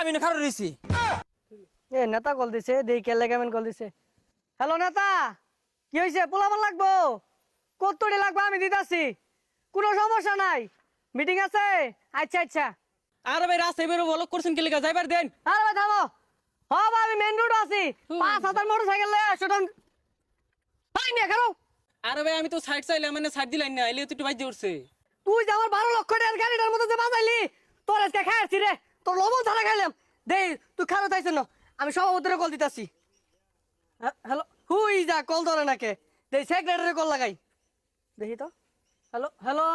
আমি না খারাপ রইছি। এ নেতা কল দিছে, দেই কে লাগে কল দিছে। হ্যালো নেতা, কি হইছে? পোলাপান লাগবো, কতটি লাগবে আমি দিতাছি, কোনো সমস্যা নাই। মিটিং আছে? আচ্ছা আচ্ছা। আরে ভাই রাস্তায় বেরো ব্লক করছেন কি লিগা যাইবার দেন। আরে ভাই থামো, হ্যাঁ ভাই আমি মেন রোড আছি, 5,000 মোটরসাইকেল লয়ে আসো তখন। ভাই নিয়ে খাও। আরে ভাই আমি তো সাইড চাইলাম মানে সাইড দিলাই না, এলে তো একটু বাইজে উঠছে। তুই যে আমার 12 লক্ষ টাকার গাড়িটার মধ্যে যে বাজাইলি, তোর আজকে খাইছি রে, তোর লবণ ছাড়া খাইলাম। দেই তুই খারো তাইছ না, আমি সভাপতিরে কল দিতাছি। হ্যালো, হুই যা কল ধরে নাকে, দেই সেক্রেটারি কল লাগাই দেখি তো। হ্যালো হ্যালো,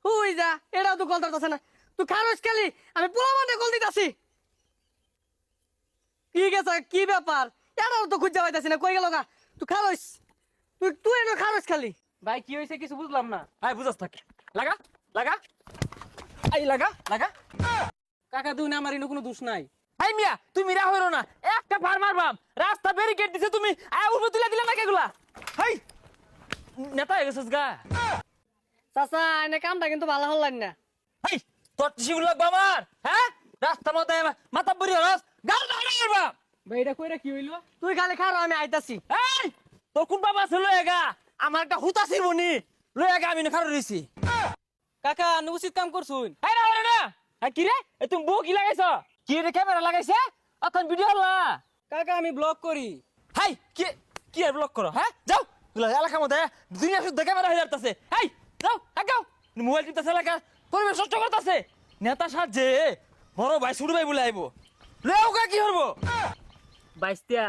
হুই যা, এটাও তো কল ধরতেছে না। তুই খারোস খালি, আমি পোলাপানে কল দিতাছি। কি গেছে, কি ব্যাপার? এটাও তো খুঁজে পাইতাছি না, কই গেল গা? তুই খারোস, তুই এটা খারোস খালি। ভাই কি হইছে কিছু বুঝলাম না। ভাই বুঝাস থাকি, লাগা লাগা, আই লাগা লাগা। কাকা দুই না, আমার ইনো কোনো দোষ নাই। আই মিয়া তুমি রা হইরো না, একটা ফার মারবাম, রাস্তা ব্যারিকেড দিছে তুমি আয় উপরে তুলে দিলা না কেগুলা। হাই নেতা হয়ে গেছিস গা। চাচা এনে কামটা কিন্তু ভালো হল্লান না। হাই তোর শিবুর লাগবে আমার, হ্যাঁ রাস্তা মতো মাথা বুড়ি হরস গাল ধরে মারবা। ভাই এটা কইরা কি হইলো? তুই খালি খারো, আমি আইতাছি। এই তোর কোন বাবা আছে লয়েগা, আমার একটা হুতা ছিড়বনি লয়েগা, আমি না খারাপ রইছি। কাকা আমি উচিত কাম করছুন। এই না ওরে না, কি রে তুমি বউ কি লাগাইছ? কি রে ক্যামেরা লাগাইছে এখন ভিডিও হলা? কাকা আমি ব্লগ করি। হাই কি কি আর ব্লগ করো? হ্যাঁ যাও এলাকার মধ্যে দুনিয়া শুদ্ধ ক্যামেরা হয়ে যাচ্ছে। হাই যাও আগাও, মোবাইল টিপতেছে, এলাকা পরিবেশ নষ্ট করতেছে। নেতা সাজে বড় ভাই ছোট ভাই বলে আইবো, লেও কা কি করবো? বাইস্তিয়া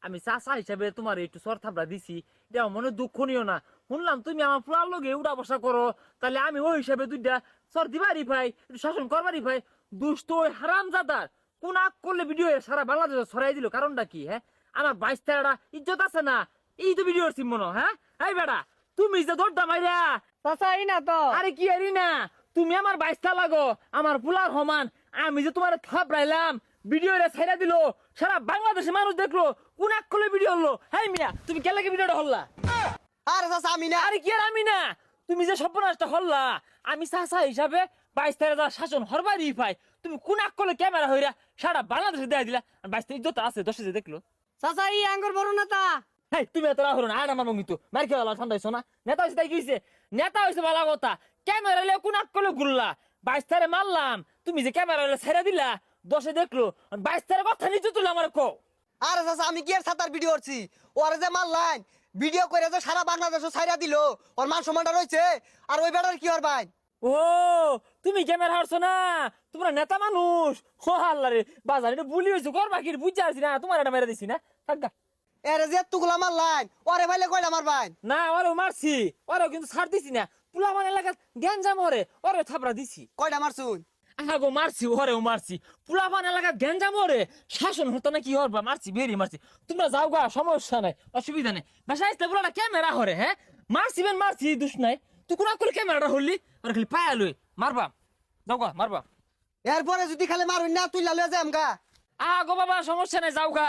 আমি চাচা হিসাবে তোমার একটু সর থাপড়া দিছি, এটা মনে দুঃখ নিও না। শুনলাম তুমি আমার ফুলার লগে উড়া বসা করো, তাহলে আমি ওই হিসাবে দুইটা সর দিবারই ভাই, একটু শাসন করবারই ভাই। দুষ্ট ওই হারামজাদার কোন আগ করলে ভিডিও সারা বাংলাদেশ ছড়াই দিল, কারণটা কি? হ্যাঁ আমার বাইস্তারা ইজ্জত আছে না, এই তো ভিডিও সিমন। হ্যাঁ এই বেড়া তুমি যে দৌড়টা মাইরা, চাচা এই না তো। আরে কি আরি না, তুমি আমার বাইস্তা লাগো, আমার ফুলার সমান। আমি যে তোমার থাপড়াইলাম, ভিডিও ছাইরা দিল, সারা বাংলাদেশের মানুষ দেখলো, কোন এক করলে ভিডিও হলো। হ্যাঁ মিয়া তুমি কে লাগে ভিডিওটা হল্লা? আরে চাচা আমি না। আরে কি আর আমি না, তুমি যে সর্বনাশটা হল্লা, আমি চাচা হিসাবে 22 যা শাসন হরবারই পাই। তুমি কোন এক করলে ক্যামেরা হইরা সারা বাংলাদেশে দেখাই দিলা, 22 ইজ্জত আছে 10 যে দেখলো। চাচা এই আঙ্গুর বড় নেতা। হ্যাঁ তুমি এত রাহরো না, আর আমার মঙ্গিত মার খেয়ে গেল ঠান্ডা হইছো না। নেতা হয়েছে তাই কি হয়েছে? নেতা হয়েছে ভালো কথা, ক্যামেরা লে কোন এক করলে ঘুরলা, 22 মারলাম, তুমি যে ক্যামেরা ছেড়ে দিলা 10 দেখলো, 22 কথা নিচে তুলে আমার কো। আরে চাচা আমি কি আর সাতার ভিডিও করছি? ওরে যে মারলাইন ভিডিও করে যে সারা বাংলাদেশও ছাইরা দিল, ওর মান সম্মানটা রয়েছে। আর ওই বেটার কি ওর ভাই? ও তুমি ক্যামেরা হারছো না, তোমরা নেতা মানুষ। ও আল্লাহ রে, বাজারে বুলি হয়েছে কর বাকির বুঝতে পারছি না, তোমার এটা মেরে দিছি না। থাক গা। এরে যে তুগুলা মারলাইন, ওরে ভাইলে কয়টা মারবাইন? না ওরেও মারছি, ওরেও কিন্তু ছাড় দিছি না। পুলামান এলাকার গ্যাঞ্জাম ওরে, ওরে থাপড়া দিছি। কয়টা মারছুন? আগো মারছি, ওরেও মারছি। পুলামান এলাকার গ্যাঞ্জাম ওরে, শাসন হতো না কি হরবা, মারছি বেরি মারছি। তোমরা যাও গা, সমস্যা নাই, অসুবিধা নেই। বাসা আসতে পুরাটা ক্যামেরা হরে। হ্যাঁ মারছি বেন মারছি, দুষ নাই। তুই কোন করে ক্যামেরাটা হরলি, ওরা খালি পায়া লই মারবা। যাও গা মারবা। এরপরে যদি খালি মারুন না তুই লালুয়া যাম গা। আগো বাবা সমস্যা নাই, যাও গা।